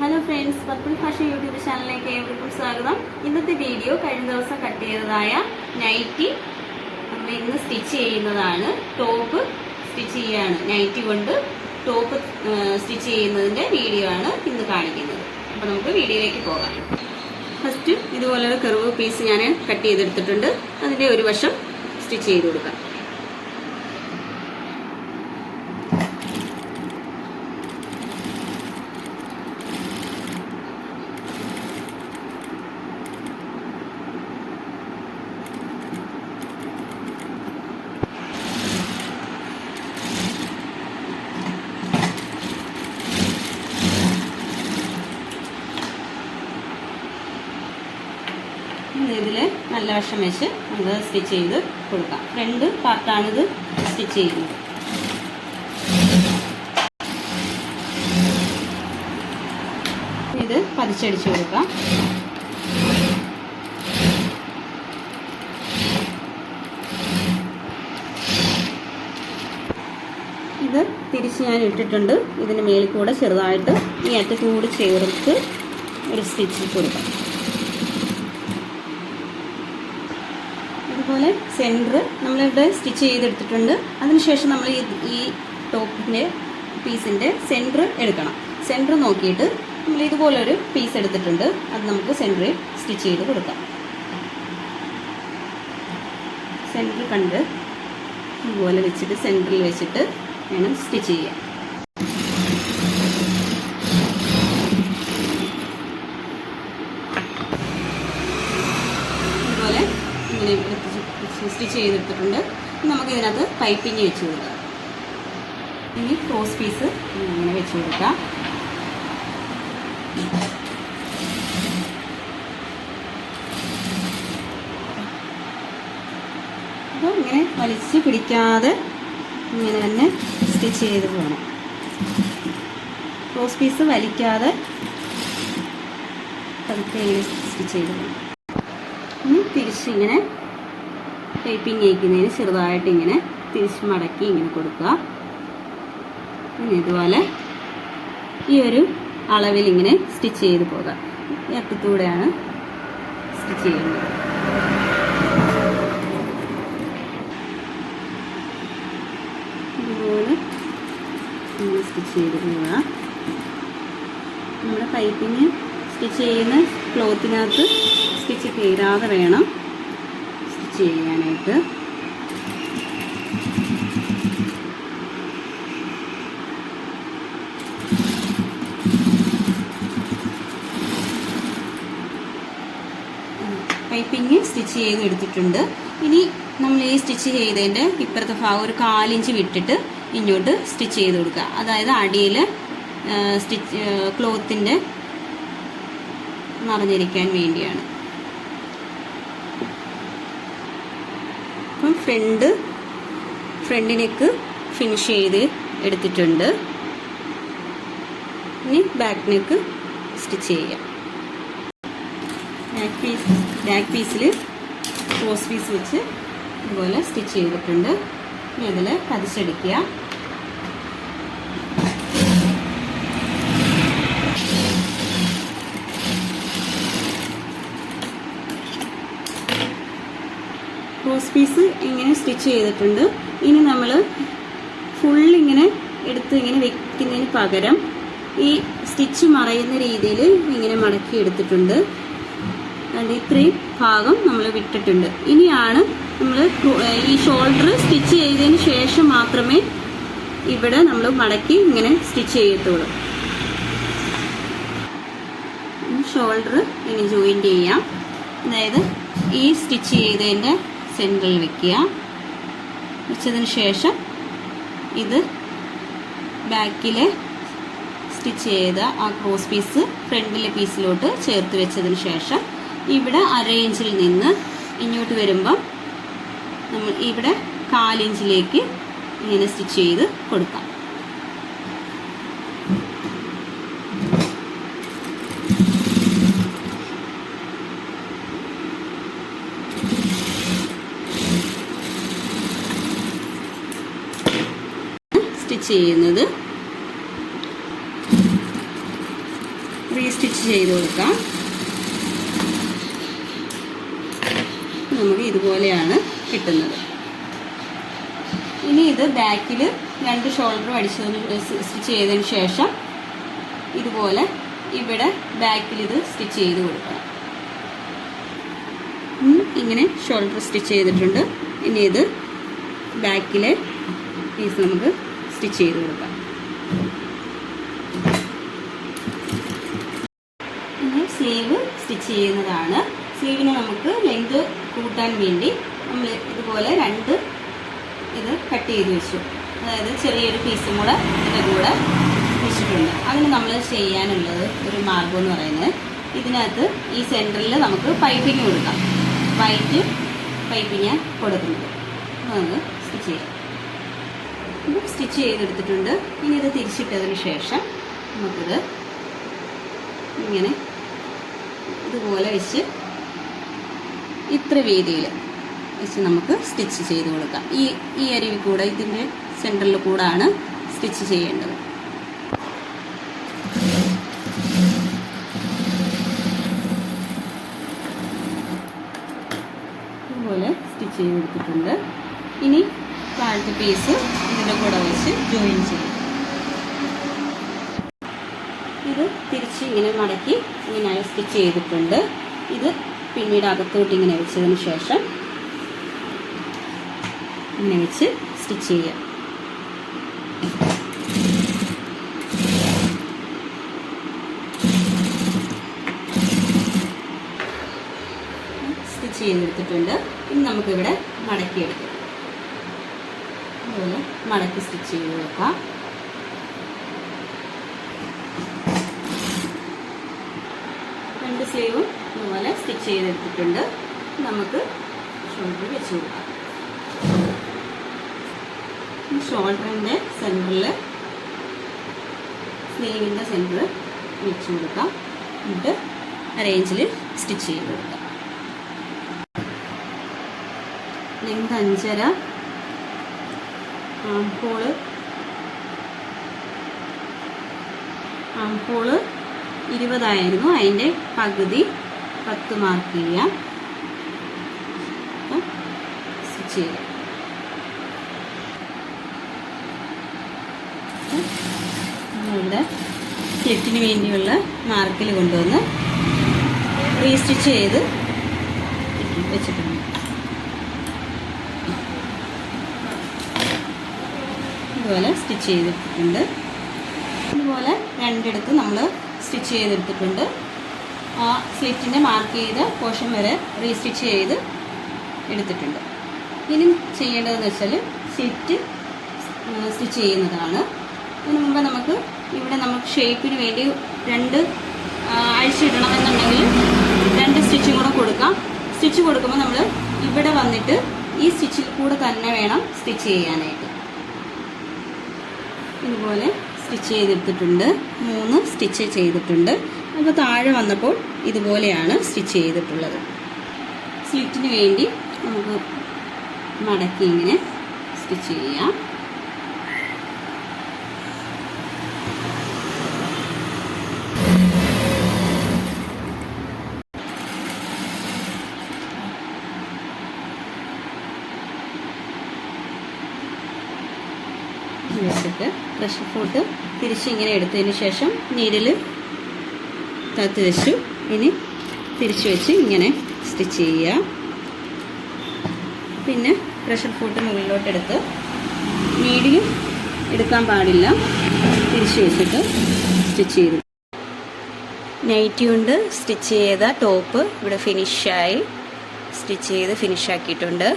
Hello friends, purple fashion YouTube ചാനലിലേക്ക് ഏവർക്കും സ്വാഗതം. ഇന്നത്തെ വീഡിയോ കഴിഞ്ഞ ദിവസം കട്ട് ചെയ്തതായ നൈറ്റി നമ്മൾ ഇന്ന് സ്റ്റിച്ച് ചെയ്യുന്നതാണ്. ടോപ്പ് സ്റ്റിച്ച് ചെയ്യാണ്, നൈറ്റി കൊണ്ട് ടോപ്പ് സ്റ്റിച്ച് ചെയ്യുന്നതിൻ്റെ വീഡിയോ ആണ് ഇന്ന് കാണിക്കുന്നത്. അപ്പോൾ നമുക്ക് വീഡിയോയിലേക്ക് പോകാം. ഫസ്റ്റ് ഇതുപോലൊരു കർവ് പീസ് ഞാൻ കട്ട് ചെയ്തെടുത്തിട്ടുണ്ട്. അതിൻ്റെ ഒരു വശം സ്റ്റിച്ച് ചെയ്ത് കൊടുക്കാം. ഇതിൽ നല്ല വശം വെച്ച് നമുക്ക് സ്റ്റിച്ച് ചെയ്ത് കൊടുക്കാം. ഫ്രണ്ട് പാർട്ടാണിത് സ്റ്റിച്ച് ചെയ്യുന്നത്. ഇത് പതിച്ചടിച്ച് കൊടുക്കാം. ഇത് തിരിച്ച് ഞാൻ ഇട്ടിട്ടുണ്ട്. ഇതിന് മേലിൽ കൂടെ ചെറുതായിട്ട് ഈ അറ്റത്തൂടെ ചേർത്ത് ഒരു സ്റ്റിച്ച് കൊടുക്കാം. അതുപോലെ സെൻറ്റർ നമ്മളിവിടെ സ്റ്റിച്ച് ചെയ്തെടുത്തിട്ടുണ്ട്. അതിനുശേഷം നമ്മൾ ഈ ടോപ്പിൻ്റെ പീസിൻ്റെ സെൻറ്റർ എടുക്കണം. സെൻറ്റർ നോക്കിയിട്ട് നമ്മൾ ഇതുപോലൊരു പീസ് എടുത്തിട്ടുണ്ട്. അത് നമുക്ക് സെൻറ്ററിൽ സ്റ്റിച്ച് ചെയ്ത് കൊടുക്കാം. സെൻറ്റർ കണ്ട് ഇതുപോലെ വെച്ചിട്ട് സെൻറ്ററിൽ വെച്ചിട്ട് വേണം സ്റ്റിച്ച് ചെയ്യാൻ. ഇതുപോലെ ഇങ്ങനെ സ്റ്റിച്ച് ചെയ്തെടുത്തിട്ടുണ്ട്. നമുക്ക് ഇതിനകത്ത് പൈപ്പിങ് വെച്ച് കൊടുക്കാം. ഇനി ക്രോസ് പീസ് ഇങ്ങനെ വെച്ച് കൊടുക്കാം. അപ്പോൾ ഇങ്ങനെ വലിച്ച് പിടിക്കാതെ ഇങ്ങനെ തന്നെ സ്റ്റിച്ച് ചെയ്ത് പോകണം. ക്രോസ് പീസ് വലിക്കാതെ പതുക്കെ ഇങ്ങനെ സ്റ്റിച്ച് ചെയ്ത് പോകണം. ഇനി തിരിച്ചിങ്ങനെ പൈപ്പിങ് വയ്ക്കുന്നതിന് ചെറുതായിട്ട് ഇങ്ങനെ തിരിച്ച് മടക്കി ഇങ്ങനെ കൊടുക്കുക. പിന്നെ ഇതുപോലെ ഈ ഒരു അളവിൽ ഇങ്ങനെ സ്റ്റിച്ച് ചെയ്ത് പോകാം. ഈ അറ്റത്തൂടെയാണ് സ്റ്റിച്ച് ചെയ്യുന്നത്. ഇതുപോലെ ഇങ്ങനെ സ്റ്റിച്ച് ചെയ്ത് പോവുക. നമ്മുടെ പൈപ്പിങ് സ്റ്റിച്ച് ചെയ്യുന്ന ക്ലോത്തിനകത്ത് സ്റ്റിച്ച് തീരാതെ വേണം ചെയ്യാനായിട്ട്. പൈപ്പിങ് സ്റ്റിച്ച് ചെയ്ത് എടുത്തിട്ടുണ്ട്. ഇനി നമ്മൾ ഈ സ്റ്റിച്ച് ചെയ്തതിൻ്റെ ഇപ്പുറത്തെ ഭാഗം ഒരു 1/4 ഇഞ്ച് വിട്ടിട്ട് ഇങ്ങോട്ട് സ്റ്റിച്ച് ചെയ്ത് കൊടുക്കുക. അതായത് അടിയിൽ സ്റ്റിച്ച് ക്ലോത്തിൻ്റെ നിറഞ്ഞിരിക്കാൻ വേണ്ടിയാണ്. അപ്പം ഫ്രണ്ട് നെക്ക് ഫിനിഷ് ചെയ്ത് എടുത്തിട്ടുണ്ട്. ഇനി ബാക്ക് നെക്ക് സ്റ്റിച്ച് ചെയ്യാം. ബാക്ക് പീസിൽ ക്രോസ് പീസ് വെച്ച് ഇതുപോലെ സ്റ്റിച്ച് ചെയ്തിട്ടുണ്ട്. ഇനി ഇതിൽ പതിച്ചടിക്കുക. ക്രോസ് പീസ് ഇങ്ങനെ സ്റ്റിച്ച് ചെയ്തിട്ടുണ്ട്. ഇനി നമ്മൾ ഫുള്ളിങ്ങനെ എടുത്ത് ഇങ്ങനെ വെക്കുന്നതിന് പകരം ഈ സ്റ്റിച്ച് മറയുന്ന രീതിയിൽ ഇങ്ങനെ മടക്കി എടുത്തിട്ടുണ്ട്. അതുകൊണ്ട് ഇത്രയും ഭാഗം നമ്മൾ വിട്ടിട്ടുണ്ട്. ഇനിയാണ് നമ്മൾ ഈ ഷോൾഡർ സ്റ്റിച്ച് ചെയ്തതിന് ശേഷം മാത്രമേ ഇവിടെ നമ്മൾ മടക്കി ഇങ്ങനെ സ്റ്റിച്ച് ചെയ്യത്തുള്ളൂ. ഷോൾഡർ ഇനി ജോയിൻറ്റ് ചെയ്യാം. അതായത് ഈ സ്റ്റിച്ച് ചെയ്തതിൻ്റെ സെൻറ്ററിൽ വെക്കുക. വെച്ചതിന് ശേഷം ഇത് ബാക്കിലെ സ്റ്റിച്ച് ചെയ്ത ആ ക്രോസ് പീസ് ഫ്രണ്ടിലെ പീസിലോട്ട് ചേർത്ത് വെച്ചതിന് ശേഷം ഇവിടെ 1/2 ഇഞ്ചിൽ നിന്ന് ഇങ്ങോട്ട് വരുമ്പം നമ്മൾ ഇവിടെ 1/4 ഇഞ്ചിലേക്ക് ഇങ്ങനെ സ്റ്റിച്ച് ചെയ്ത് കൊടുക്കാം. സ്റ്റിച്ച് ചെയ്യുന്നത് റീസ്റ്റിച്ച് ചെയ്ത് കൊടുക്കാം. നമുക്ക് ഇതുപോലെയാണ് കിട്ടുന്നത്. ഇനി ഇത് ബാക്കിൽ 2 ഷോൾഡറും സ്റ്റിച്ച് ചെയ്തതിന് ശേഷം ഇതുപോലെ ഇവിടെ ബാക്കിൽ ഇത് സ്റ്റിച്ച് ചെയ്ത് കൊടുക്കണം. ഇങ്ങനെ ഷോൾഡർ സ്റ്റിച്ച് ചെയ്തിട്ടുണ്ട്. ഇനി ഇത് ബാക്കിലെ പീസ് നമുക്ക് സ്റ്റിച്ച് ചെയ്ത് കൊടുക്കാം. ഇനി സ്ലീവ് സ്റ്റിച്ച് ചെയ്യുന്നതാണ്. സ്ലീവിനെ നമുക്ക് ലെങ്ത് കൂട്ടാൻ വേണ്ടി നമ്മൾ ഇതുപോലെ 2 ഇത് കട്ട് ചെയ്ത് വെച്ചു. അതായത് ചെറിയൊരു പീസും കൂടെ ഇതിൻ്റെ കൂടെ വെച്ചിട്ടുണ്ട്. അതിന് നമ്മൾ ചെയ്യാനുള്ളത് ഒരു മാർഗം എന്ന് പറയുന്നത്, ഇതിനകത്ത് ഈ സെൻറ്ററിൽ നമുക്ക് പൈപ്പിങ് കൊടുക്കാം. വൈറ്റ് പൈപ്പിങ് കൊടുക്കുന്നത് നമുക്ക് സ്റ്റിച്ച് ചെയ്യാം. ഇത് സ്റ്റിച്ച് ചെയ്തെടുത്തിട്ടുണ്ട്. ഇനി ഇത് തിരിച്ചിട്ടതിന് ശേഷം നമുക്കിത് ഇങ്ങനെ ഇതുപോലെ വെച്ച് ഇത്ര വീതിയിൽ വെച്ച് നമുക്ക് സ്റ്റിച്ച് ചെയ്ത് കൊടുക്കാം. ഈ അരിവിൽ കൂടെ ഇതിൻ്റെ സെൻറ്ററിൽ കൂടാണ് സ്റ്റിച്ച് ചെയ്യേണ്ടത്. ഇതുപോലെ സ്റ്റിച്ച് ചെയ്തെടുത്തിട്ടുണ്ട്. ഇനി താഴത്തെ പീസ് ഇതിൻ്റെ കൂടെ വെച്ച് ജോയിൻ ചെയ്യും. ഇത് തിരിച്ച് ഇങ്ങനെ മടക്കി ഇങ്ങനെ സ്റ്റിച്ച് ചെയ്തിട്ടുണ്ട്. ഇത് പിന്നീട് അകത്തോട്ട് ഇങ്ങനെ വെച്ചതിന് ശേഷം ഇങ്ങനെ വെച്ച് സ്റ്റിച്ച് ചെയ്യാം. സ്റ്റിച്ച് ചെയ്തെടുത്തിട്ടുണ്ട്. ഇനി നമുക്കിവിടെ മടക്കിയെടുക്കാം. അതുപോലെ മടക്കി സ്റ്റിച്ച് ചെയ്ത് കൊടുക്കാം. രണ്ട് സ്ലീവും അതുപോലെ സ്റ്റിച്ച് ചെയ്തെടുത്തിട്ടുണ്ട്. നമുക്ക് ഷോൾഡർ വെച്ച് കൊടുക്കാം. ഷോൾഡറിൻ്റെ സെൻറ്ററിൽ സ്ലീവിൻ്റെ സെൻറ്ററിൽ വെച്ച് കൊടുക്കാം. എന്നിട്ട് അറേഞ്ചിൽ സ്റ്റിച്ച് ചെയ്ത് കൊടുക്കാം. ലെങ്ത് 5.5, ആംഹോള് 20 ആയിരുന്നു. അതിൻ്റെ പകുതി 10 മാർക്ക് ചെയ്യാം. സ്റ്റിച്ച് ചെയ്യാം. നമ്മളുടെ സ്ലിറ്റിന് വേണ്ടിയുള്ള മാർക്കിൽ കൊണ്ടുവന്ന് റീസ്റ്റിച്ച് ചെയ്ത് വെച്ചിട്ടുണ്ട്. ഇതുപോലെ സ്റ്റിച്ച് ചെയ്തെടുത്തിട്ടുണ്ട്. ഇതുപോലെ രണ്ടിടത്ത് നമ്മൾ സ്റ്റിച്ച് ചെയ്തെടുത്തിട്ടുണ്ട്. ആ സ്ലിറ്റിൻ്റെ മാർക്ക് ചെയ്ത പോർഷൻ വരെ റീസ്റ്റിച്ച് ചെയ്ത് എടുത്തിട്ടുണ്ട്. ഇനി ചെയ്യേണ്ടതെന്ന് വെച്ചാൽ സ്ലിറ്റ് സ്റ്റിച്ച് ചെയ്യുന്നതാണ്. അതിന് മുമ്പ് നമുക്ക് ഇവിടെ നമുക്ക് ഷേപ്പിന് വേണ്ടി 2 അഴിച്ചിടണമെന്നുണ്ടെങ്കിൽ 2 സ്റ്റിച്ചും കൂടെ കൊടുക്കാം. സ്റ്റിച്ച് കൊടുക്കുമ്പോൾ നമ്മൾ ഇവിടെ വന്നിട്ട് ഈ സ്റ്റിച്ചിൽ കൂടെ തന്നെ വേണം സ്റ്റിച്ച് ചെയ്യാനായിട്ട്. ഇതുപോലെ സ്റ്റിച്ച് ചെയ്തെടുത്തിട്ടുണ്ട്. 3 സ്റ്റിച്ച് ചെയ്തിട്ടുണ്ട്. അപ്പോൾ താഴെ വന്നപ്പോൾ ഇതുപോലെയാണ് സ്റ്റിച്ച് ചെയ്തിട്ടുള്ളത്. സ്ലിറ്റിന് വേണ്ടി നമുക്ക് മടക്കി ഇങ്ങനെ സ്റ്റിച്ച് ചെയ്യാം. വെച്ചിട്ട് പ്രഷർ ഫുട്ട് തിരിച്ചിങ്ങനെ എടുത്തതിന് ശേഷം നീരിൽ തത്ത് വെച്ചു. ഇനി തിരിച്ചു വെച്ച് ഇങ്ങനെ സ്റ്റിച്ച് ചെയ്യുക. പിന്നെ പ്രഷർ ഫുട്ട് മുകളിലോട്ടെടുത്ത് നീഡിൽ എടുക്കാൻ പാടില്ല. തിരിച്ചു വെച്ചിട്ട് സ്റ്റിച്ച് ചെയ്തു. നൈറ്റി കൊണ്ട് സ്റ്റിച്ച് ചെയ്ത ടോപ്പ് ഇവിടെ ഫിനിഷായി സ്റ്റിച്ച് ചെയ്ത് ഫിനിഷാക്കിയിട്ടുണ്ട്.